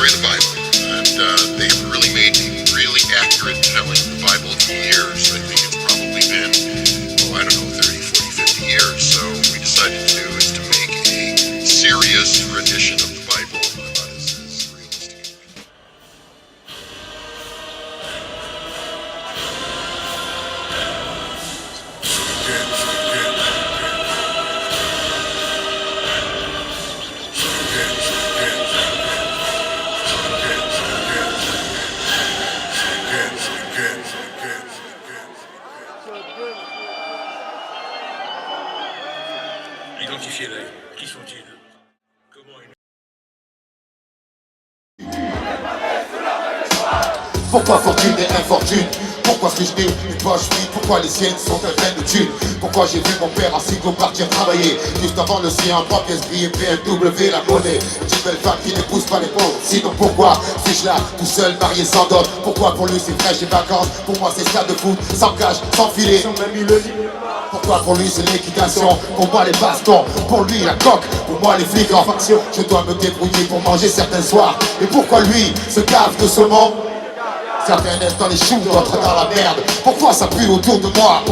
story of the Bible, and they have really made a really accurate telling of the Bible for years. I think it's probably been, I don't know, 30, 40, 50 years. So we decided to do is to make a serious rendition of the Bible about as realistic. Identifiez-les. Qui sont-ils? Comment ils... Pourquoi fortune et infortune? Pourquoi suis-je né une poche vide? Pourquoi les siennes sont pleines de thunes? Pourquoi j'ai vu mon père en cyclo partir travailler juste avant le sien en 3 pièces gris et BMW la monnaie? Une belle femme qui n'épouse pas les pauvres. Sinon pourquoi suis-je là tout seul marié sans dot? Pourquoi pour lui c'est fraîche et vacances? Pour moi c'est stade de foot, sans cage, sans filet, sans même le lit. Pourquoi pour lui c'est l'équitation? Pour moi les bastons, pour lui la coque, pour moi les flics en faction. Je dois me débrouiller pour manger certains soirs. Et pourquoi lui se cave de saumon? Certains naissent dans les choux, d'autres dans la merde. Pourquoi ça pue autour de moi?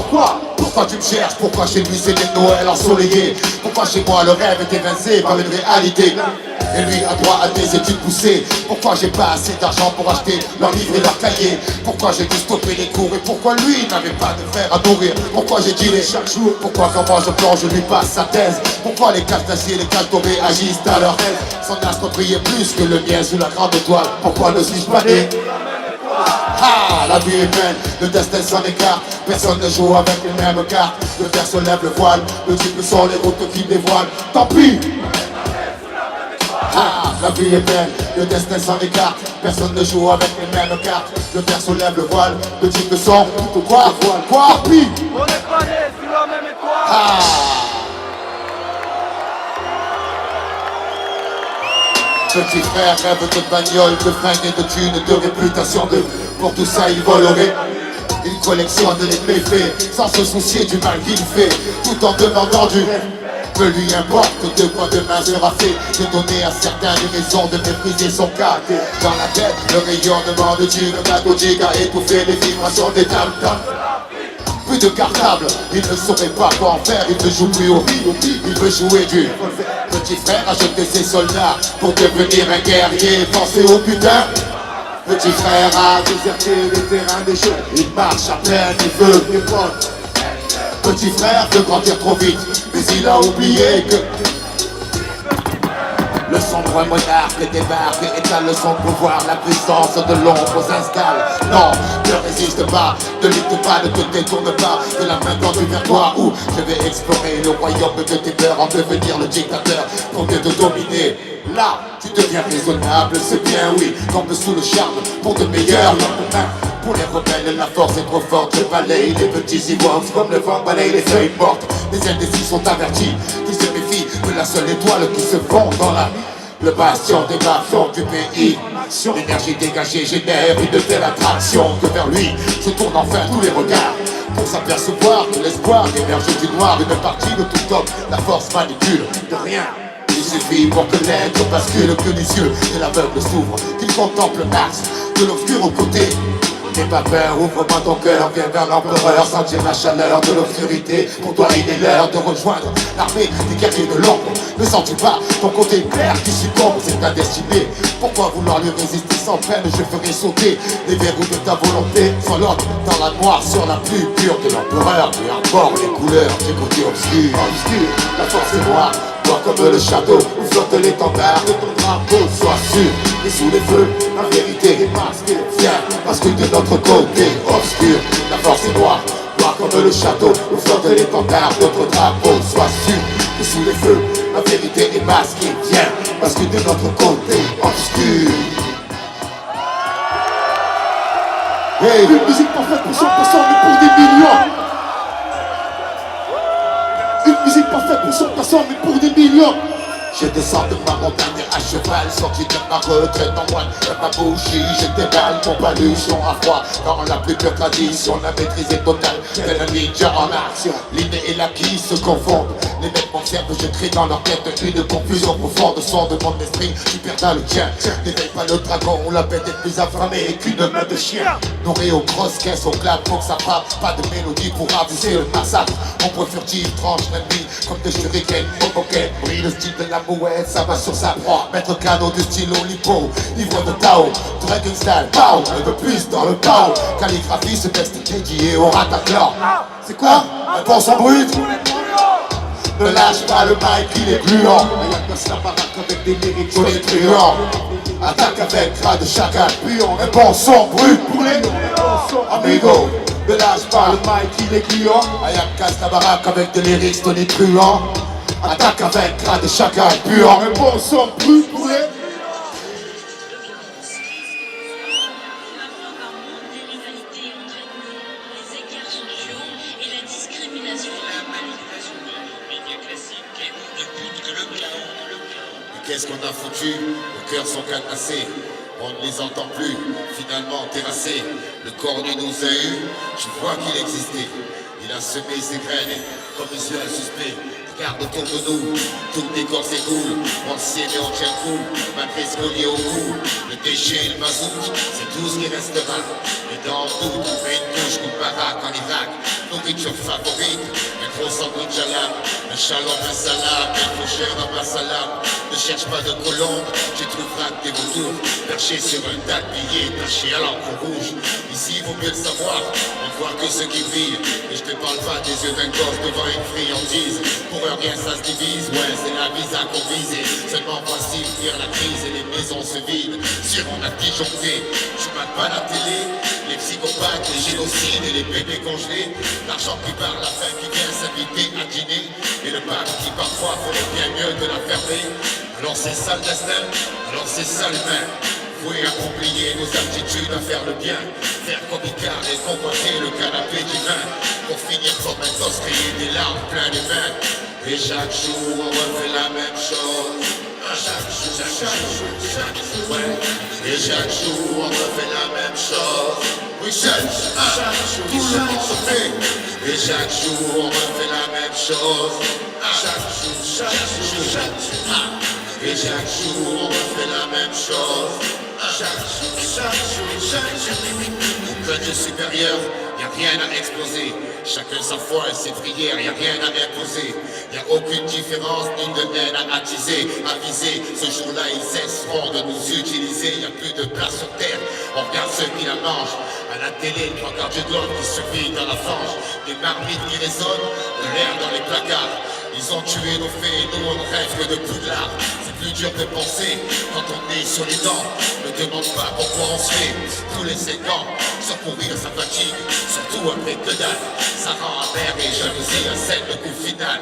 Pourquoi tu me cherches? Pourquoi chez lui c'est des Noëls ensoleillés? Pourquoi chez moi le rêve est évincé par une réalité? Et lui a droit à des études poussées. Pourquoi j'ai pas assez d'argent pour acheter leurs livres et leurs cahiers? Pourquoi j'ai dû stopper les cours? Et pourquoi lui n'avait pas de frère à nourrir? Pourquoi j'ai dealé chaque jour? Pourquoi quand moi je plonge je lui passe sa thèse? Pourquoi les cages d'acier et les cages dorées agissent à leur aise? Son astre brillait plus que le mien sous la grande étoile. Pourquoi ne suis-je pas né? Ah, la vie est pleine, le destin s'en écarte. Personne ne joue avec les mêmes cartes. Le père se lève le voile, le type sont les routes qui dévoilent. Tant pis. Ah, la vie est belle, le destin s'en écarte. Personne ne joue avec les mêmes cartes. Le père se lève le voile, le type sont quoi? Tant pis. On n'est pas nés sous la même étoile. Ah. Petit frère rêve de bagnole, de fringues et de thunes, de réputation de... Pour tout ça il volerait. Il collectionne les méfaits, sans se soucier du mal qu'il fait, tout en demandant du rêve. Peu lui importe de quoi demain sera fait. J'ai donné à certains des raisons de mépriser son cas. Dans la tête, le rayonnement de Dieu, le méthodique a étouffé les vibrations des tam-tams. Plus de cartable, il ne saurait pas quoi en faire. Il ne joue plus au riz, il veut jouer du petit frère a jeté ses soldats pour devenir un guerrier. Pensez au putain. Petit frère a déserté les terrains des jeux. Il marche à peine, il veut des potes. Petit frère veut grandir trop vite, mais il a oublié que le sombre monarque débarque et étale son pouvoir. La puissance de l'ombre s'installe. Non, ne résiste pas, ne lutte pas, ne te détourne pas de la main tendue vers toi. Où je vais explorer le royaume de tes peurs, en devenir le dictateur pour mieux te dominer. Là, tu deviens raisonnable, c'est bien, oui, tombe sous le charme pour de meilleurs lendemains. Pour les rebelles, la force est trop forte. Je balaye les petits ivoires comme le vent balaye les feuilles mortes. Les indécis sont avertis, qui se méfient de la seule étoile qui se fond dans la nuit. Le bastion des bas-fonds du pays. L'énergie dégagée génère une telle attraction que vers lui se tournent enfin tous les regards. Pour s'apercevoir que l'espoir émerge du noir. Une partie de tout homme, la force manipule de rien. Il suffit pour que l'être bascule, que les yeux de l'aveugle s'ouvrent, qu'il contemple Mars de l'obscur au côté. N'aie pas peur, ouvre-moi ton cœur, viens vers l'empereur, sentir la chaleur de l'obscurité. Pour toi il est l'heure de rejoindre l'armée des guerriers de l'ombre. Ne sens-tu pas ton côté clair qui succombe, c'est ta destinée. Pourquoi vouloir lui résister sans peine? Je ferai sauter les verrous de ta volonté. Sois l'autre dans la noirceur la plus pure de l'empereur. Et encore les couleurs du côté obscur. La force est noire, noir comme le château où flotte l'étendard de ton drapeau. Sois sûr, et sous les feux, la vérité est masquée. Viens, parce que de notre côté obscur, la force est noire, noir comme le château où flotte l'étendard de notre drapeau. Sois sûr, et sous les feux, la vérité est masquée. Viens, parce que de notre côté obscur. Hey, une musique parfaite pour 100%, mais pour des millions. Une musique parfaite pour 100%, mais pour des millions. Je descends de ma montagne à cheval, sorti de ma retraite en moine. Dans ma bougie, je déballe mon paluchon à froid. Dans la plus pure tradition, la maîtrise est totale. Tel un ninja en action, l'inné et l'acquis se confondent. Les mecs m'observent, je crée dans leur tête une confusion profonde. Son de mon esprit, tu perds dans le tien. N'éveille pas le dragon, la bête est plus affamée qu'une main de chien. Nourri aux grosses caisses, au clap, faut que ça frappe. Pas de mélodie pour aviser le massacre. Mon point furtif tranche l'ennemi comme des shurikens. Ok, oui, le style de la mouette, ça va sur sa proie. Maître cadeau du stylo lipo, livre de Tao. Dragon style, pow, un peu plus dans le Tao. Calligraphie, ce texte dédié au Rataclan. C'est quoi? Un bon sang brut? Ne lâche pas le mic, il est gluant. Y'a que la baraque avec des lyrics tonitruants. Attaque avec gras de chacal, puant. Un bon son brut pour les amigo. Ne lâche pas le mic, il est gluant. Ayam casse la baraque avec des lyrics tonitruants. Attaque avec gras de chacal, puant. Un bon son brut pour les Qu'est-ce qu'on a foutu? Nos cœurs sont cadenassés, on ne les entend plus, finalement terrassés. Le corps nu nous a eu, je vois qu'il existait. Il a semé ses graines comme un ciel suspect. Regarde autour de nous, tout le décor s'écoule. On le sait mais on tient le coup, malgré ce qu'on y est au cou. Le déchet et le mazout, c'est tout ce qui restera. Et dans le doute, on fait une couche coup de baraque en Irak. Nourriture favorite, un gros sandwich à l'âme. Un shalom, un salade, un faucheur dans ma salade. Ne cherche pas de colombe, tu trouveras que des vautours perchés sur un tas de billets, tachés à l'encre rouge. Ici, il vaut mieux le savoir, on voit que ceux qui brillent. Et je te parle pas des yeux d'un gosse devant une friandise. Pour eux, rien ça se divise, ouais, c'est la visa qu'on visait. Seulement voici venir la crise et les maisons se vident. Sur on a disjoncté, tu mates pas la télé. Les psychopathes, les génocides et les bébés congelés. L'argent qui part, la faim qui vient s'inviter à dîner. Et le bac qui parfois ferait bien mieux de la fermer. Alors c'est ça le destin, alors c'est ça l'humain. Voué à oublier nos aptitudes à faire le bien. Faire comme Icar et convoiter le canapé divin. Pour finir comme un gosse crier des larmes plein les mains. Et chaque jour on refait la même chose. Chaque jour, ouais. Et chaque jour on refait la même chose. Oui, chaque jour, tout le monde se fait. Et chaque jour on refait la même chose. Chaque jour, et chaque jour on refait la même chose. Chaque jour. Au peuple supérieur, y a rien à exploser. Chacun sa foi et ses prières, y a rien à imposer. Y a aucune différence ni de haine à attiser, à viser. Ce jour-là, ils cesseront de nous utiliser. Y a plus de place sur terre, on regarde ceux qui la mangent. À la télé, le pancarte de l'homme qui survit dans la fange. Des marmites qui résonnent, de l'air dans les placards. Ils ont tué nos faits et nous on ne rêve que de Poudlard. C'est plus dur de penser quand on est sur les dents. Ne demande pas pourquoi on se fait tous les 5 ans. Sans courir ça fatigue, surtout après que dalle. Ça rend amer et jalousie à scène le coup final.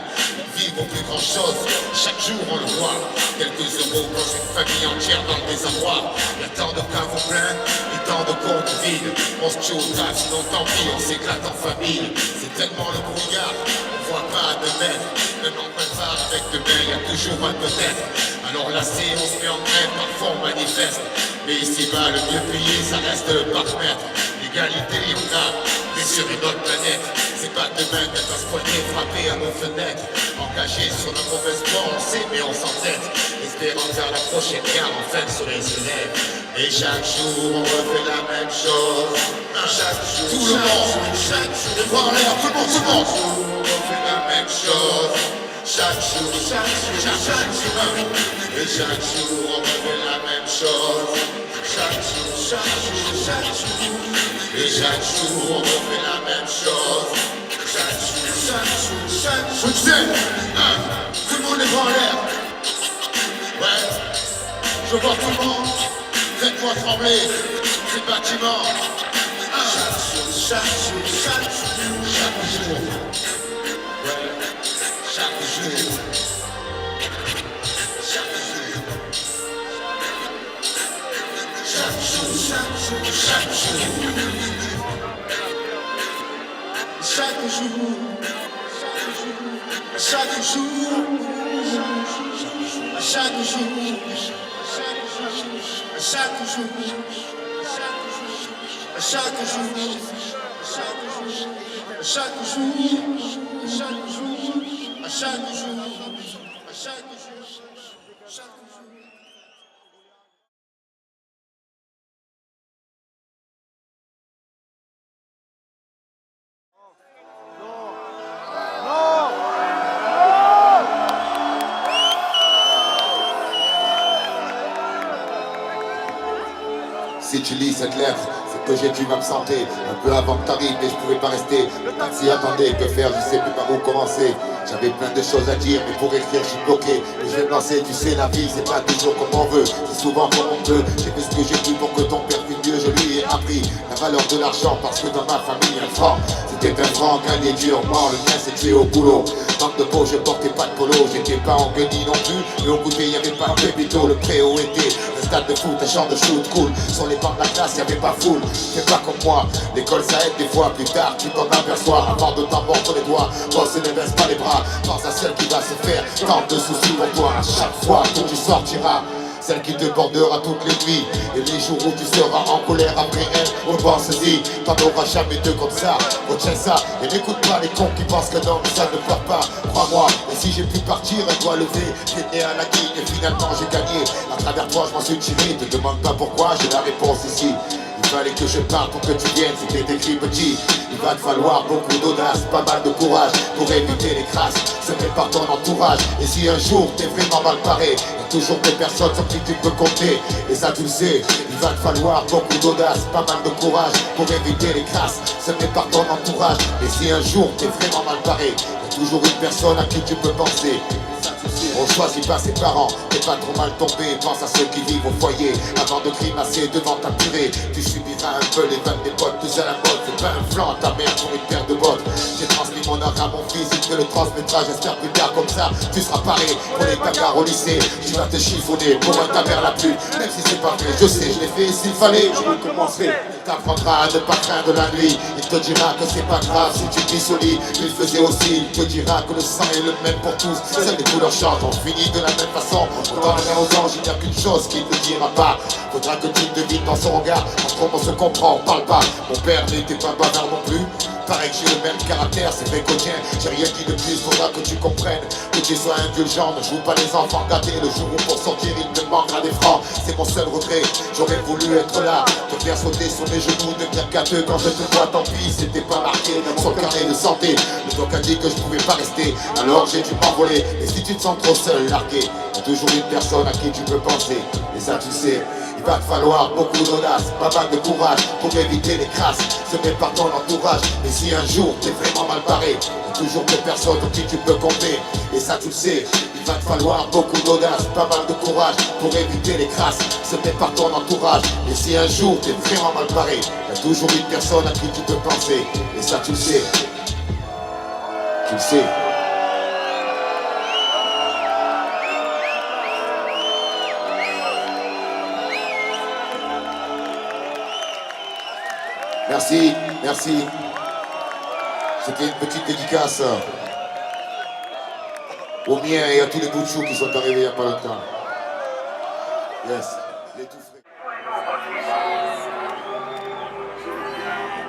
Vivre plus grand chose, chaque jour on le voit. Quelques euros dans une famille entière dans le désarroi. Y a tant de caveaux pleins et tant de comptes vides. On se tue au taf, sinon tant pis, on s'éclate en famille. C'est tellement le brouillard, on voit pas de mètre. Ne n'en pas avec demain, y a toujours un peut-être. Alors là c'est, on se met en grève, parfois on manifeste. Mais ici-bas, le mieux payé, ça reste le parc-mètre. L'égalité, y en a, mais sur une autre planète. C'est pas demain d'être à ce poignet frappé à nos fenêtres. Engagé sur nos mauvaises voies, on sait, mais on s'entête. Espérant faire la prochaine gare, enfin le soleil se lève. Et chaque jour, on refait la même chose. Chaque jour, tout le monde, chaque jour, les bras en l'air, tout le monde, on refait la même chose. Chaque jour, chaque jour, et chaque jour, on refait la même chose. Chaque jour, et chaque jour, on refait la même chose. Chaque jour, tout le monde les bras en l'air. Ouais, je vois tout le monde, faites-moi trembler, ces bâtiments. Chaque jour, chaque jour. Ouais, chaque jour. chaque jour, à chaque jour, à chaque jour, à chaque jour, à chaque jour, à chaque jour, à chaque jour, à chaque jour. Si tu lis cette lettre, c'est que j'ai dû m'absenter un peu avant que t'arrives, mais je pouvais pas rester. Le taxi attendait, que faire, je sais plus par où commencer. J'avais plein de choses à dire, mais pour écrire, je suis bloqué. Mais je vais me lancer, tu sais, la vie, c'est pas toujours comme on veut, c'est souvent comme on peut. J'ai fait ce que j'ai pu pour que ton père vive mieux, je lui ai appris la valeur de l'argent, parce que dans ma famille, un franc, c'était un franc, gagné durement, le mien c'est tué au boulot. Manque de peau, je portais pas de polo, j'étais pas en guenille non plus, mais au goûter, y'avait pas de pépito, le préau était un stade de foot, un champ de shoot cool. Sur les bancs de la classe, y'avait pas foule, c'est pas comme moi, l'école ça aide des fois, plus tard tu t'en aperçois, avant de t'en mordre les doigts, bosse et ne baisse pas les bras, pense à celle qui va se faire, tant de soucis pour toi, à chaque fois que tu sortiras. Celle qui te bordera toutes les nuits. Et les jours où tu seras en colère après elle, repense-y, t'en auras jamais deux comme ça. Retiens ça et n'écoute pas les cons qui pensent que non, ça ne part pas. Crois-moi, et si j'ai pu partir, elle doit lever. J'ai né à la guille et finalement j'ai gagné. À travers toi je m'en suis tiré, te demande pas pourquoi, j'ai la réponse ici. Il fallait que je parte pour que tu viennes, c'était écrit petit. Il va te falloir beaucoup d'audace, pas mal de courage pour éviter les crasses, se met par ton entourage. Et si un jour t'es vraiment mal paré, y'a toujours des personnes sur qui tu peux compter. Et ça tu le sais, il va te falloir beaucoup d'audace, pas mal de courage pour éviter les crasses, se met par ton entourage. Et si un jour t'es vraiment mal paré, y'a toujours une personne à qui tu peux penser. On choisit pas ses parents, t'es pas trop mal tombé. Pense à ceux qui vivent au foyer avant de grimacer devant ta purée. Tu subiras un peu les vannes des potes, plus à la mode. Fais pas un flanc à ta mère pour une paire de bottes. J'ai transmis mon art à mon fils, il te le transmettra. J'espère plus tard comme ça, tu seras paré pour les bagarres au lycée. Tu vas te chiffonner pour un ta mère la pute. Même si c'est pas vrai, je sais, je l'ai fait s'il fallait, je recommencerai. Il t'apprendra à ne pas craindre la nuit. Il te dira que c'est pas grave si tu glisses au lit. Il faisait aussi, il te dira que le sang est le même pour tous. Seules les couleurs changent. On finit de la même façon, on donnerait aux anges, il n'y a qu'une chose qu'il ne dira pas. Faudra que tu devines dans son regard, entre on se comprend, on parle pas. Mon père n'était pas bavard non plus, pareil que j'ai le même caractère, c'est vrai qu'au tien, j'ai rien dit de plus, faudra que tu comprennes, que tu sois indulgent, ne joue pas les enfants gâtés, le jour où pour sortir il te manquera des francs, c'est mon seul regret, j'aurais voulu être là, te faire sauter sur mes genoux, devenir gâteux quand je te vois, tant pis, c'était pas marqué dans son carnet de santé, le doc a dit que je pouvais pas rester, alors j'ai dû m'envoler, et si tu te sens trop seul, largué, y'a toujours une personne à qui tu peux penser, et ça tu sais. Il va te falloir beaucoup d'audace, pas mal de courage pour éviter les crasses, se met par ton entourage. Et si un jour t'es vraiment mal barré, y'a toujours des personnes en qui tu peux compter. Et ça tu le sais, il va te falloir beaucoup d'audace, pas mal de courage pour éviter les crasses, se met par ton entourage. Et si un jour t'es vraiment mal barré, y'a toujours une personne à qui tu peux penser. Et ça tu le sais, tu le sais. Merci, merci. C'était une petite dédicace aux miens et à tous les bouts de choux qui sont arrivés il n'y a pas longtemps. Yes, les tout frais.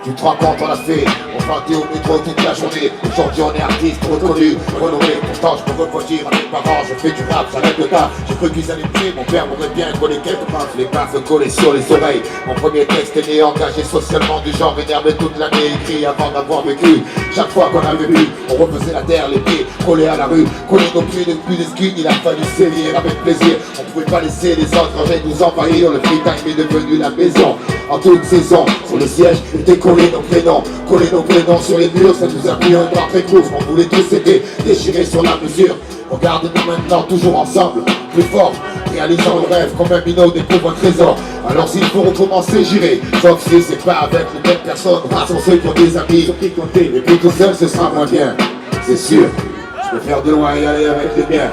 Tu te rends compte, on l'a fait, on partait au métro toute la journée. Aujourd'hui on est artiste, reconnu, renommé. Pourtant je peux reproduire à mes parents, je fais du rap, ça lève le tas. J'ai cru qu'ils allaient me tuer, mon père m'aurait bien collé quelque part. Les baffes collées sur les oreilles. Mon premier texte est né engagé socialement du genre énervé toute l'année, écrit avant d'avoir vécu. Chaque fois qu'on avait vu, on refaisait la terre, les pieds collés à la rue, collés nos pieds depuis les skins, il a fallu sévir avec plaisir. On pouvait pas laisser les autres nous envahir, le free time est devenu la maison. En toute saison, sur le siège étaient collés nos prénoms sur les murs, ça nous a pris un temps très court, on voulait tous aider, déchirer sur la mesure. Regarde-nous maintenant, toujours ensemble, plus fort, réalisant le rêve comme un minot découvre un trésor. Alors s'il faut recommencer, j'irai, sauf si c'est pas avec les mêmes personnes, rares sont ceux qui ont des amis, et puis tout seul ce sera moins bien, c'est sûr. Je préfère de loin y aller avec les miens.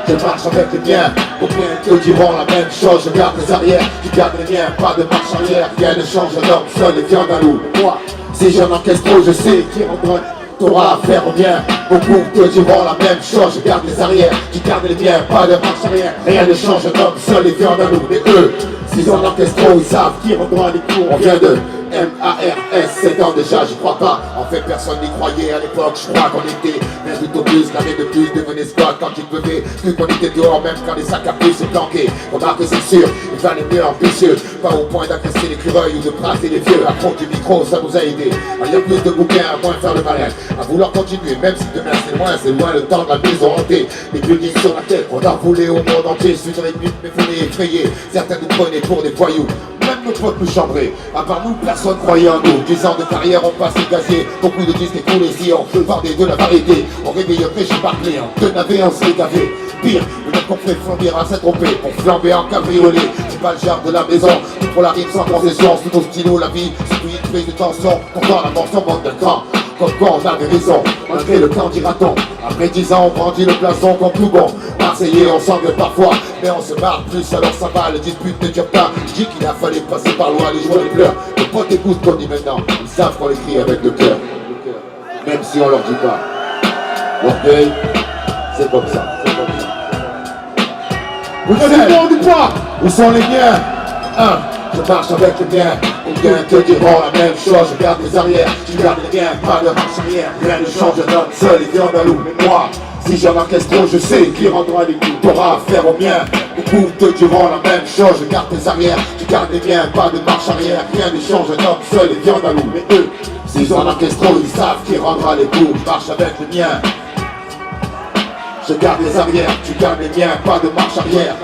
Je marche avec les miens, ou bien te diront la même chose. Je garde les arrières, tu gardes les miens, pas de marche arrière. Rien ne change, un homme seul et viande à loup. Moi, si j'en encaisse trop, je sais qui rendra. t'auras affaire au mien. Beaucoup te diront la même chose, je garde les arrières, tu gardes les miens, pas de marche arrière. Rien ne change, un homme seul et viande à nous, mais eux, s'ils ont l'orchestre, ils savent qui reprend les coups. On vient de M-A-R-S, 7 ans déjà, j'y crois pas. En fait, personne n'y croyait à l'époque, je crois qu'on était bien tout au plus, l'année de plus devenait squat quand il pleuvait. Plus qu'on était dehors, même quand les sacs à plus se planquaient. Remarque, c'est sûr, il valait mieux ambitieux. Pas au point d'agresser l'écureuil ou de brasser les vieux. À fond du micro, ça nous a aidé. À lire plus de bouquins, à moins faire le malin. À vouloir continuer, même si demain c'est loin le temps de la maison hantée. Les buildings sur la tête, on a roulé au monde entier. Suivre les minutes, mais venez effrayer. Certains nous prenaient pour des voyous. Même nos potes nous chambraient. À part nous, personne croyait en nous. 10 ans de carrière, on passe les gaziers. Beaucoup de disques écoulés, si on peut parler de la variété. On réveille après chez Barclay, en deux navets, on s'est gavé. Pire, le mec qu'on fait flamber à Saint-Tropez. Pour flamber en cabriolet. C'est pas le genre de la maison. Tout pour la rime sans concession. Sous nos stylos, la vie, c'est plus une prise de tension. Pourtant, la tension monte d'un cran. Comme quoi on avait raison, malgré le temps dira-t-on. Après 10 ans on brandit le blason comme tout bon. Marseillais on s'engueule parfois, mais on se marre plus alors ça va. Le dispute ne dure pas, je dis qu'il a fallu passer par loin les joies, les pleurs. Les potes écoutent qu'on dit maintenant, ils savent qu'on écrit avec le cœur. Même si on leur dit pas. L'orgueil, c'est comme ça, c'est comme ça. Vous savez bon du poids, où sont les miens? Je marche avec les miens, combien te diront la même chose. Je garde les arrières, je garde les miens, pas de marche arrière. Rien ne change, un homme seul et viande à loup. Mais moi, si j'ai l'orchestre, je sais qui rendra les coups. T'auras affaire aux miens, beaucoup te diront la même chose. Je garde les arrières, je garde les miens, pas de marche arrière. Rien ne change, un homme seul et viande à loup. Mais eux, s'ils ont l'orchestre, ils savent qui rendra les coups. Je marche avec les miens, je garde les arrières, tu gardes les miens, pas de marche arrière.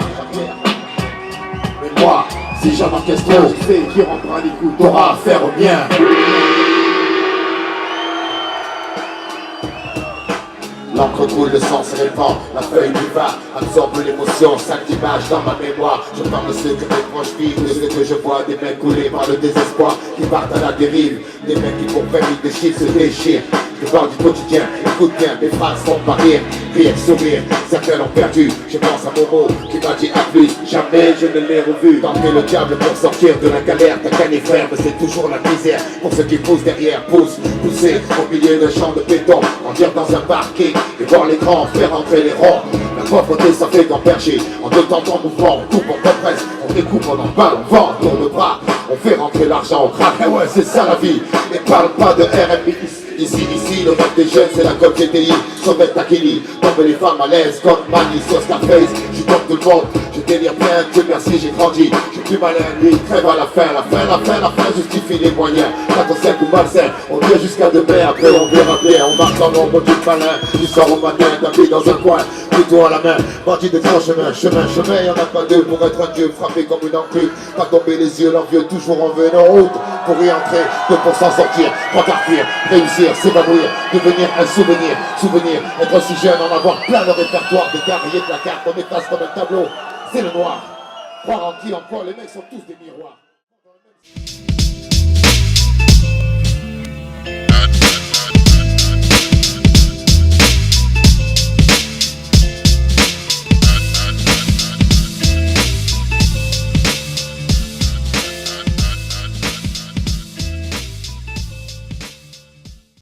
Mais moi, si j'ai un orchestre, je sais qui rendra les coups, t'auras affaire au mien. L'encre coule, le sang se répand, la feuille du va, absorbe l'émotion, 5 images dans ma mémoire. Je parle de ce que mes proches vivent, de ce que je vois, des mecs coulés par le désespoir, qui partent à la dérive, des mecs qui pour 20 000 de chiffres se déchirent. Je parle du quotidien, écoute bien, mes phrases font pas rire, rire, sourire, certains l'ont perdu. Je pense à Momo qui m'a dit à plus, jamais je ne l'ai revu. Tenter le diable pour sortir de la galère, ta canne est ferme, c'est toujours la misère. Pour ceux qui poussent derrière, pousser au milieu d'un champ de béton, en dire dans un parking et voir les grands faire entrer les ronds. La pauvreté ça fait gamberger, en deux temps en mouvement, on coupe, on compresse, on découpe, on emballe, on vend, on tourne le bras, on fait rentrer l'argent, on craque, et ouais c'est ça la vie. Et parle pas de RMI. Ici, le rap des jeunes, c'est la cote GTI. Sommet Takili, tombe les femmes à l'aise, comme Manny sur Scarface. Je tombe tout le monde, je délire bien, Dieu merci, j'ai grandi. Je suis plus malin, lui, crève à la fin justifie les moyens. Quand on sait ou malsain, on vient jusqu'à demain, après on verra bien. On marche dans l'ombre du malin, du soir au matin, tapis dans un coin, plutôt à la main. Bandit de grand chemin, y'en a pas deux pour être un dieu, frappé comme une enclume. Pas tomber les yeux, l'envieux, toujours en venant haute. Pour y entrer, que pour s'en sortir, pas partir, réussir, s'évanouir, devenir un souvenir, être aussi jeune, en avoir plein de répertoire, des carrières de la carte, on efface comme un tableau, c'est le noir. Croire en qui encore, les mecs sont tous des miroirs.